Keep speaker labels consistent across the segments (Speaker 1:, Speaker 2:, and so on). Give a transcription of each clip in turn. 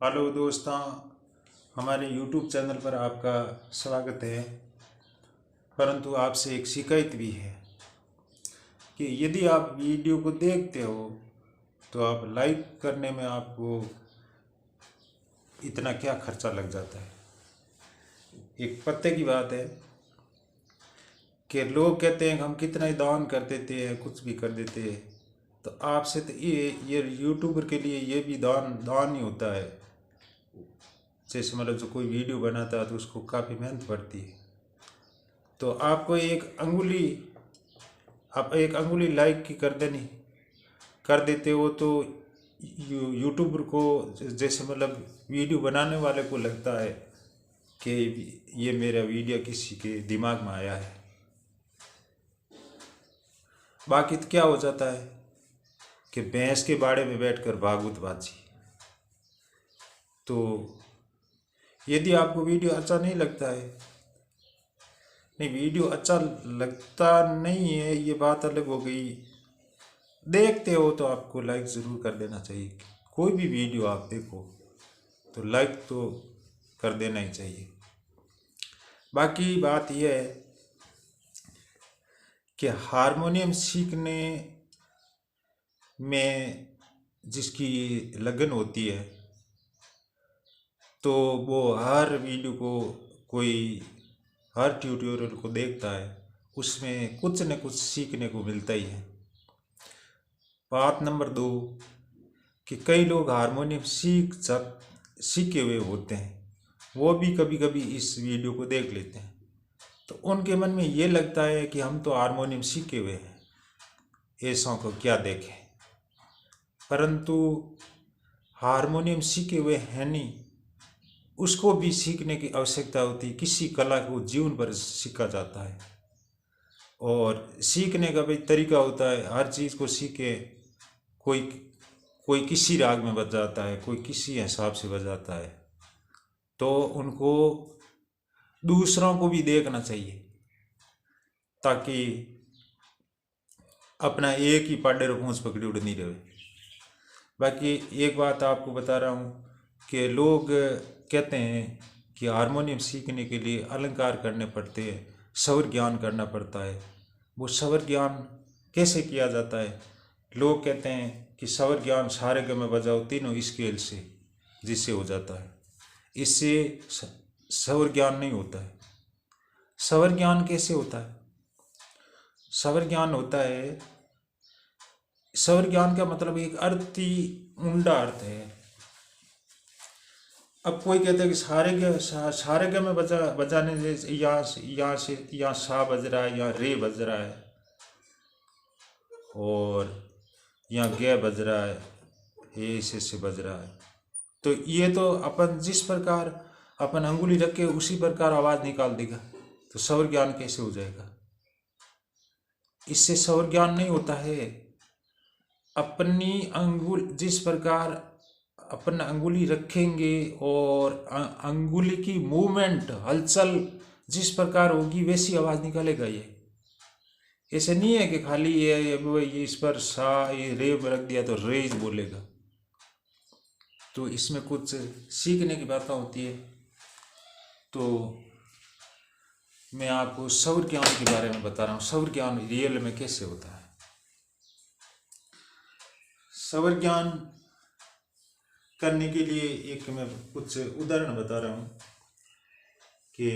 Speaker 1: Hello दोस्तों, हमारे YouTube channel पर आपका स्वागत है। परंतु आपसे एक शिकायत भी है कि यदि आप वीडियो को देखते हो तो आप लाइक करने में आपको इतना क्या खर्चा लग जाता है। एक पत्ते की बात है कि लोग कहते हैं कि हम कितना ही दान कर देते हैं, कुछ भी कर देते हैं। तो आपसे तो ये यूट्यूबर के लिए ये भी दान ही होता है। जैसे मतलब जो कोई वीडियो बनाता है तो उसको काफ़ी मेहनत पड़ती है। तो आपको आप एक अंगुली लाइक की कर देते हो तो यूट्यूबर को, जैसे मतलब वीडियो बनाने वाले को लगता है कि ये मेरा वीडियो किसी के दिमाग में आया है। बाकी तो क्या हो जाता है कि भैंस के बाड़े में बैठकर भागवत बाजी। तो यदि आपको वीडियो अच्छा नहीं लगता है, नहीं वीडियो अच्छा लगता नहीं है ये बात अलग हो गई, देखते हो तो आपको लाइक ज़रूर कर देना चाहिए। कोई भी वीडियो आप देखो तो लाइक तो कर देना ही चाहिए। बाकी बात यह है कि हारमोनियम सीखने में जिसकी लगन होती है तो वो हर वीडियो को, कोई हर ट्यूटोरियल को देखता है, उसमें कुछ न कुछ सीखने को मिलता ही है। बात नंबर 2 कि कई लोग हारमोनियम सीखे हुए होते हैं, वो भी कभी कभी इस वीडियो को देख लेते हैं। तो उनके मन में ये लगता है कि हम तो हारमोनियम सीखे हुए हैं, ऐसों को क्या देखें। परंतु हारमोनियम सीखे हुए हैं नहीं, उसको भी सीखने की आवश्यकता होती है। किसी कला को जीवन भर सीखा जाता है और सीखने का भी तरीका होता है। हर चीज़ को सीखे, कोई कोई किसी राग में बजाता है, कोई किसी हिसाब से बजाता है। तो उनको दूसरों को भी देखना चाहिए ताकि अपना एक ही पाडे पूंछ पकड़ी उड़नी रहे। बाकी एक बात आपको बता रहा हूँ कि लोग कहते हैं कि हारमोनियम सीखने के लिए अलंकार करने पड़ते हैं, स्वर ज्ञान करना पड़ता है। वो स्वर ज्ञान कैसे किया जाता है? लोग कहते हैं कि स्वर ज्ञान सारे ग में बजाओ तीनों स्केल से, जिससे हो जाता है। इससे स्वर ज्ञान नहीं होता है। स्वर ज्ञान कैसे होता है? स्वर ज्ञान होता है, स्वर ज्ञान का मतलब एक अर्थ ही ऊंडा अर्थ है। अब कोई कहता है कि सारे ग में बजाने से यहाँ सा बज रहा है, यहाँ रे बज रहा है और यहाँ गे बज रहा है, ये से बज रहा है। तो ये तो अपन जिस प्रकार अपन अंगुली रख के उसी प्रकार आवाज़ निकाल देगा, तो स्वर ज्ञान कैसे हो जाएगा? इससे स्वर ज्ञान नहीं होता है। अपनी जिस प्रकार अपन अंगुली रखेंगे और अंगुली की मूवमेंट, हलचल जिस प्रकार होगी वैसी आवाज़ निकालेगा ये। ऐसे नहीं है कि खाली ये इस पर सा ये रे रख दिया तो रेज बोलेगा। तो इसमें कुछ सीखने की बातें होती है। तो मैं आपको स्वर ज्ञान के बारे में बता रहा हूँ, स्वर ज्ञान रियल में कैसे होता है। स्वर ज्ञान करने के लिए एक मैं कुछ उदाहरण बता रहा हूँ कि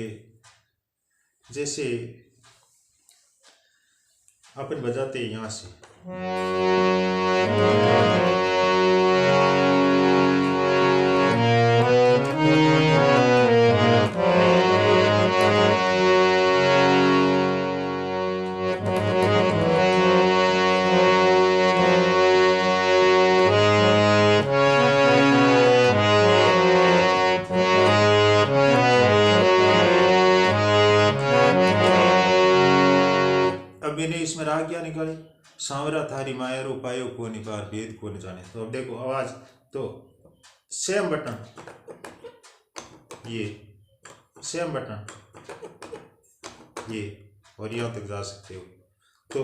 Speaker 1: जैसे अपन बजाते हैं यहाँ से, मैंने इसमें राग क्या निकाले, सांवरा थारी माया रो पायो को निपार भेद को न जाने। तो अब देखो आवाज तो सेम बटन, ये सेम बटन ये, और यहाँ तक जा सकते हो। तो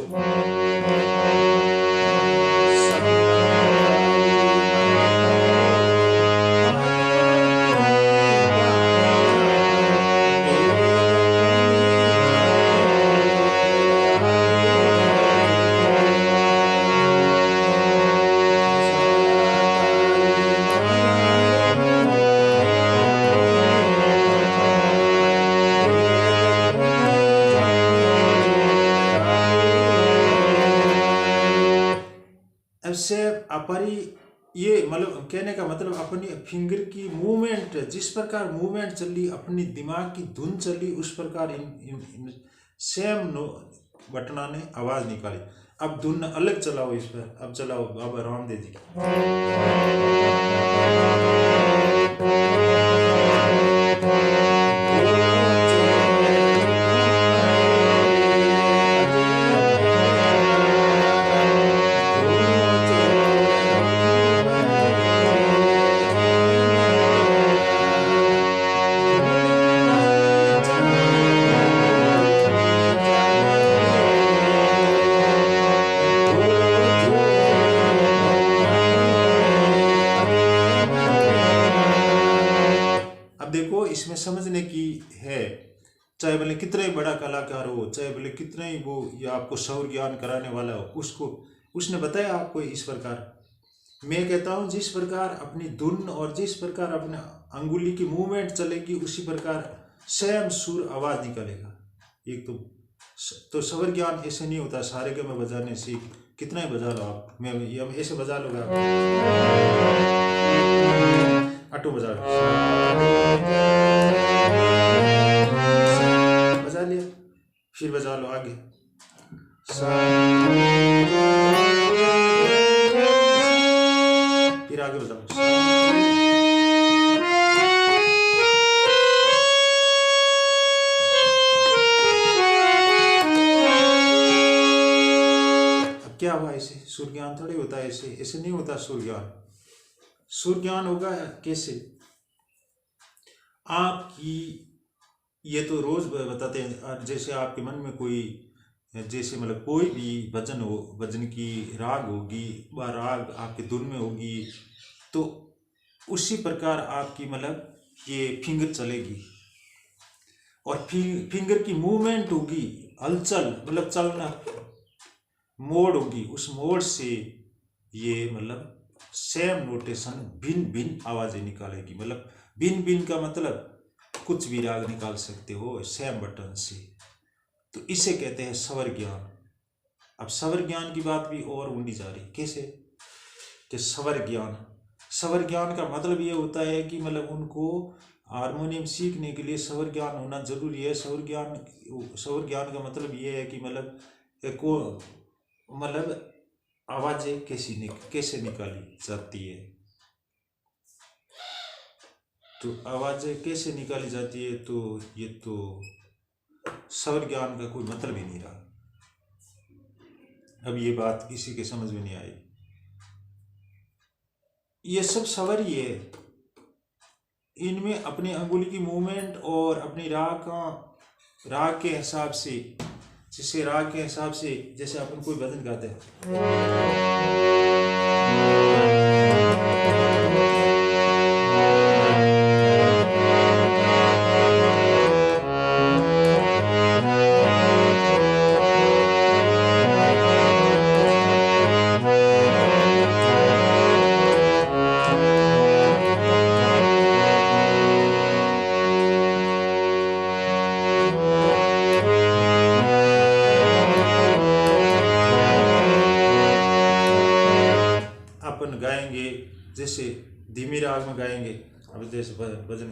Speaker 1: अपनी ये मतलब कहने का मतलब अपनी फिंगर की मूवमेंट, जिस प्रकार मूवमेंट चली, अपनी दिमाग की धुन चली, उस प्रकार इन सेम बटना ने आवाज निकाली। अब धुन अलग चलाओ इस पर, अब चलाओ बाबा रामदेव जी की। अब देखो इसमें समझने की है, चाहे भले कितना ही बड़ा कलाकार हो, चाहे भले कितना ही वो या आपको सौर ज्ञान कराने वाला हो, उसको उसने बताया आपको इस प्रकार। मैं कहता हूँ जिस प्रकार अपनी धुन और जिस प्रकार अपने अंगुली की मूवमेंट चलेगी, उसी प्रकार सेम सुर आवाज निकलेगा। एक तो सवर ज्ञान ऐसे नहीं होता सारे के में बजाने से, कितना ही बजा लो आप, मैं ऐसे बजा लूंगा, ऑटो बजा लो, बजा लिया, फिर बजा लो आगे, फिर आगे बजाओ, अब क्या हुआ? ऐसे सुर ज्ञान थोड़ी होता है, ऐसे ऐसे नहीं होता सुर ज्ञान। सुर ज्ञान होगा कैसे? आपकी ये तो रोज बताते हैं, जैसे आपके मन में कोई, जैसे मतलब कोई भी भजन हो, भजन की राग होगी, वह राग आपके धुन में होगी, तो उसी प्रकार आपकी मतलब ये फिंगर चलेगी और फिंगर की मूवमेंट होगी, हलचल मतलब चलना, मोड़ होगी, उस मोड़ से ये मतलब सेम नोटेशन भिन्न भिन्न आवाजें निकालेगी। मतलब भिन्न भिन्न का मतलब कुछ भी राग निकाल सकते हो सेम बटन से, तो इसे कहते हैं स्वर ज्ञान। अब स्वर ज्ञान की बात भी और ऊंडी जा रही, कैसे? कि स्वर ज्ञान का मतलब ये होता है कि मतलब उनको हारमोनियम सीखने के लिए स्वर ज्ञान होना जरूरी है। स्वर ज्ञान का मतलब ये है कि मतलब आवाजें कैसे निकाली जाती है, तो आवाजें कैसे निकाली जाती है, तो ये तो स्वर ज्ञान का कोई मतलब ही नहीं रहा। अब ये बात किसी के समझ में नहीं आई, ये सब स्वर ही है, इनमें अपनी अंगुली की मूवमेंट और अपनी राग के हिसाब से, जिससे राग के हिसाब से, जैसे अपन कोई भजन गाते हैं, अपन गाएंगे जैसे धीमी राग में गाएंगे। अब जैसे भजन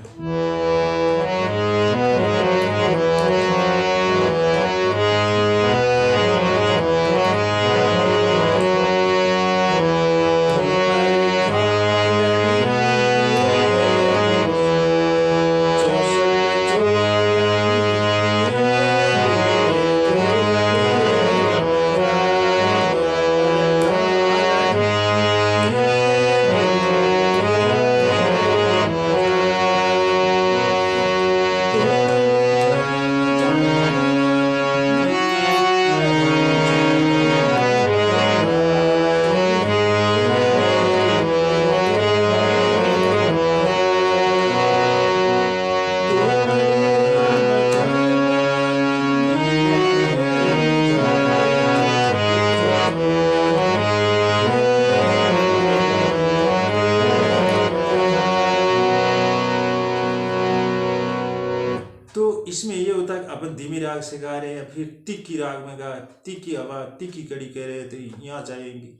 Speaker 1: इसमें ये होता है कि अपन धीमी राग से गा रहे हैं, फिर तिक्की राग में गा, तिक्की आवाज, तिक्की कड़ी कह रहे हैं, तो यहाँ जाएंगे,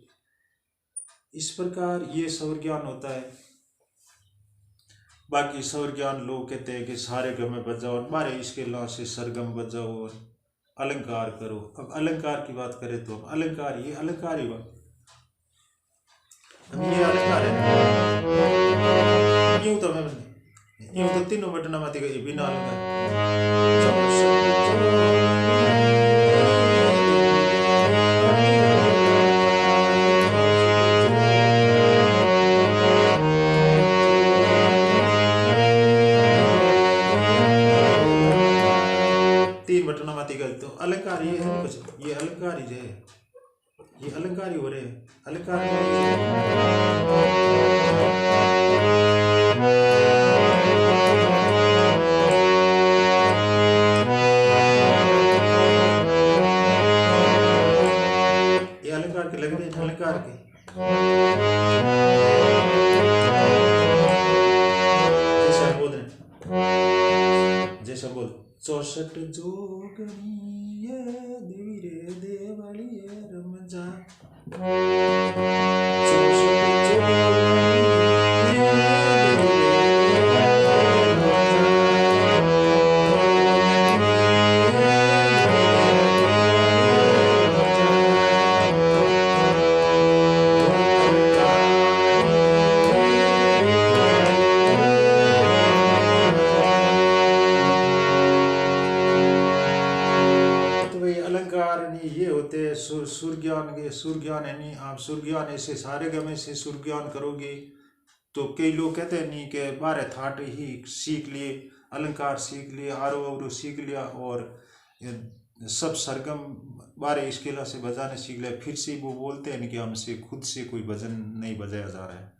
Speaker 1: इस प्रकार ये सौर ज्ञान होता है। बाकी सौर ज्ञान लोग कहते हैं कि सारे गम बजाओ और 12 स्केलों से सरगम बजाओ और अलंकार करो। अब अलंकार की बात करें तो अलंकार ये अलंकार ही बात, ये अलंकार है। यूं तो मैं यूं तो तीनों बटना माती गई बिना तीन बटना माती गई तो अलंकार ये है कुछ, ये अलंकार ही है, ये अलंकार ही हो रहे हैं। अलंकार ये अलंकार के लग रहे हैं, अलंकार के जैसे बोल रहे, जैसे बोल 64 जोगनी धीरे देवलिए रमजा, ये होते हैं सुरज्ञान के। सुरज्ञान है नहीं, आप सुरज्ञान ऐसे सारे गमे से सुरज्ञान करोगे तो कई लोग कहते हैं नहीं कि 12 थाट ही सीख लिए, अलंकार सीख लिए, आरोह सीख लिया और सब सरगम 12 स्केला से बजाने सीख लिया, फिर से वो बोलते हैं कि हमसे खुद से कोई भजन नहीं बजाया जा रहा है।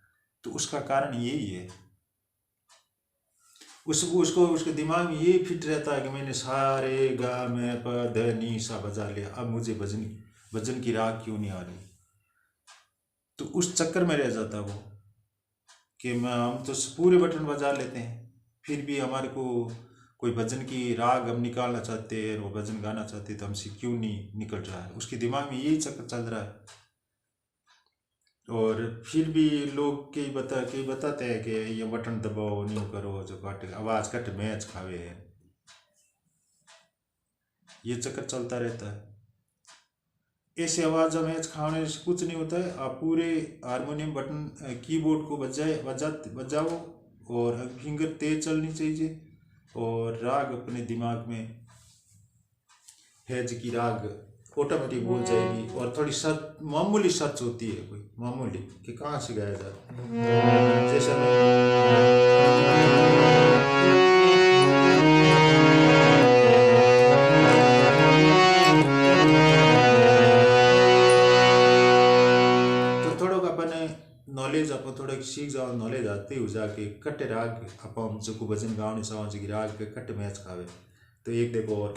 Speaker 1: तो उसका कारण यही है, उसको उसके दिमाग में ये फिट रहता है कि मैंने सारे गा में प ध नी सा बजा लिया, अब मुझे भजन की राग क्यों नहीं आ रही। तो उस चक्कर में रह जाता वो कि हम तो पूरे बटन बजा लेते हैं, फिर भी हमारे को कोई भजन की राग हम निकालना चाहते हैं, वो भजन गाना चाहते हैं, तो हमसे क्यों नहीं निकल रहा है। उसके दिमाग में यही चक्कर चल रहा है। और फिर भी लोग कई बताते हैं कि ये बटन दबाओ, नहीं करो, जो कट आवाज़ कट मैच खावे है, ये चक्कर चलता रहता है। ऐसे आवाज़ मैच खाने से कुछ नहीं होता है। आप पूरे हारमोनियम बटन कीबोर्ड को बजाओ और फिंगर तेज चलनी चाहिए और राग अपने दिमाग में हेज की राग ऑटोमेटिक बोल जाएगी। और थोड़ी सर्च, मामूली सर्च होती है कोई मामूली कि कहाँ से गाया जाए। जैसे तो थोड़ा अपने नॉलेज आप थोड़ा सीख जाओ, नॉलेज आते हो जाके कट राग आप जो भजन गाने सावन जी राग के कट मैच खावे। तो एक देखो और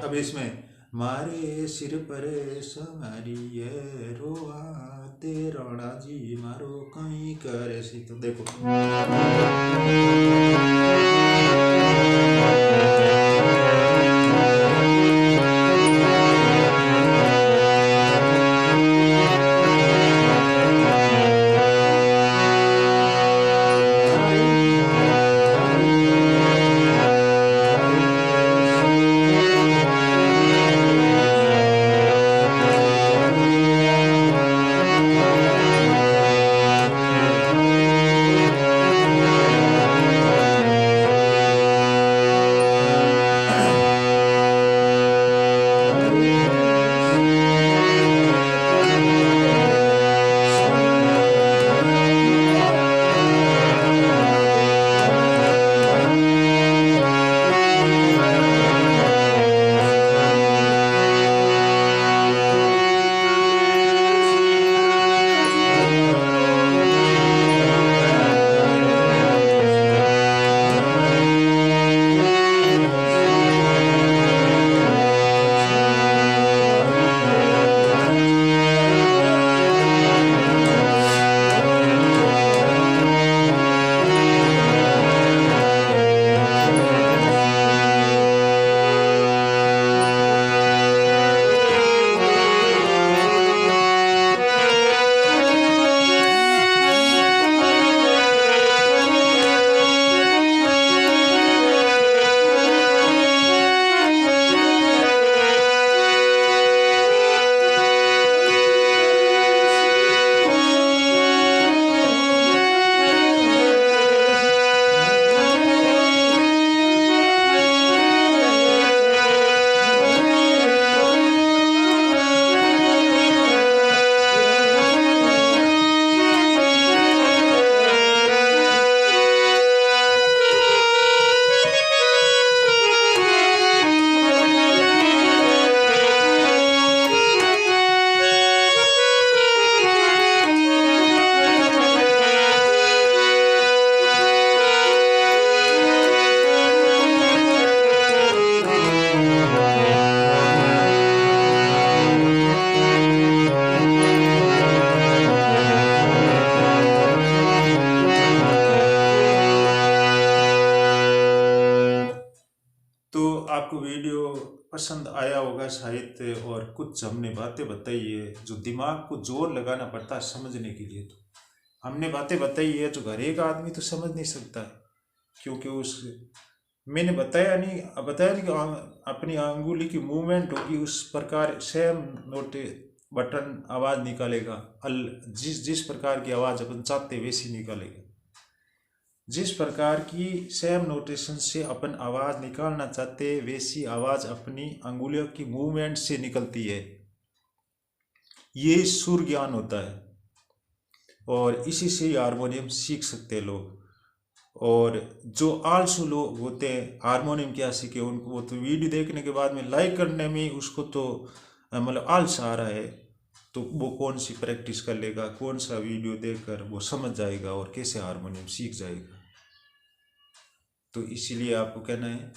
Speaker 1: अब इसमें मारे सिर पर समारिए रोआ तेरा जी मारो कहीं करे सी। तो देखो आपको वीडियो पसंद आया होगा शायद, और कुछ हमने बातें बताई है जो दिमाग को जोर लगाना पड़ता है समझने के लिए। तो हमने बातें बताई है जो हर एक आदमी तो समझ नहीं सकता है, क्योंकि उस मैंने बताया नहीं कि अपनी अंगुली की मूवमेंट होगी उस प्रकार सेम नोटे बटन आवाज़ निकालेगा। जिस जिस प्रकार की आवाज़ अपन चाहते वैसी निकालेगा। जिस प्रकार की सेम नोटेशन से अपन आवाज़ निकालना चाहते वैसी आवाज़ अपनी अंगुलियों की मूवमेंट से निकलती है। ये सुर ज्ञान होता है, और इसी से ही हारमोनियम सीख सकते हैं लोग। और जो आलसू लोग होते हैं हारमोनियम क्या सीखे, उनको वो तो वीडियो देखने के बाद में लाइक करने में उसको तो मतलब आलस आ रहा है, तो वो कौन सी प्रैक्टिस कर लेगा, कौन सा वीडियो देखकर वो समझ जाएगा और कैसे हारमोनियम सीख जाएगा। तो इसीलिए आपको कहना है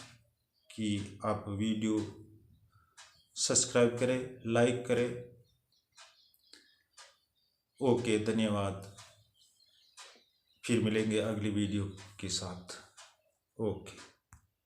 Speaker 1: कि आप वीडियो सब्सक्राइब करें, लाइक करें। ओके, धन्यवाद। फिर मिलेंगे अगली वीडियो के साथ। ओके।